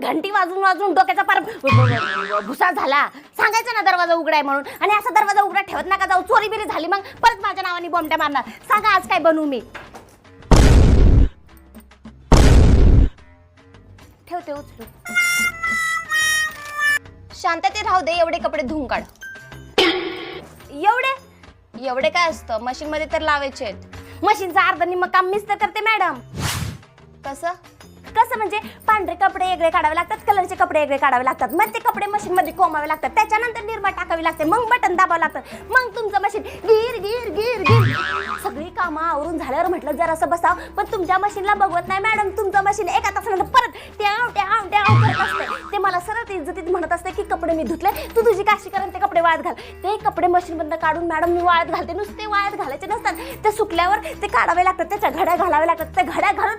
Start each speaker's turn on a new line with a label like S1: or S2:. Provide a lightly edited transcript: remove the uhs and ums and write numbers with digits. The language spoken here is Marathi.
S1: घंटी वाजून वाजून डोक्याचा पार भुसा झाला. सांगायचं ना दरवाजा उघडाय म्हणून, आणि असा दरवाजा उघडा ठेवत नका जाऊ. चोरी बिरी झाली मग परत माझ्या नावाने बॉम्बट्या मारणार. सांगा आज काय बनवू मी. ठेवते उचलू.
S2: शांतते राहू दे, एवढे कपडे धुवून काढ. एवढे काय असतं, मशीन मध्ये तर लावायचे आहेत.
S1: मशीनचा अर्धा निम्म काम मीच तर करते मॅडम.
S2: कसं
S1: कसं म्हणजे पांढरे कपडे वेगळे काढावे लागतात, कलरचे कपडे वेगळे काढावे लागतात, मग ते कपडे मशीन मध्ये कोंबावे लागतात, त्याच्यानंतर निरमा टाकावी लागते, मग बटन दाबावं लागतं, मग तुमचं मशीन गिर गिर गिर गिर. सगळी कामं आवरून झाल्यावर म्हटलं जरासं बसाव, पण तुमच्या मशीनला बघवत नाही मॅडम. तुमचं मशीन एका तासानंतर परत ट्याव ट्याव ट्याव करत असते. ते मला सरळ इज्जतीत म्हणत असते की कपडे मी धुतले, तू तुझी काशी कर, ते कपडे वाळत घाल. ते कपडे मशीन बंद काढून मॅडम मी वाळत घालते. नुसते वाळत घालायचे नसतात, ते सुकल्यावर ते काढावे लागतात, त्याच्या घड्या घालावे लागतात. त्या घड्या घालून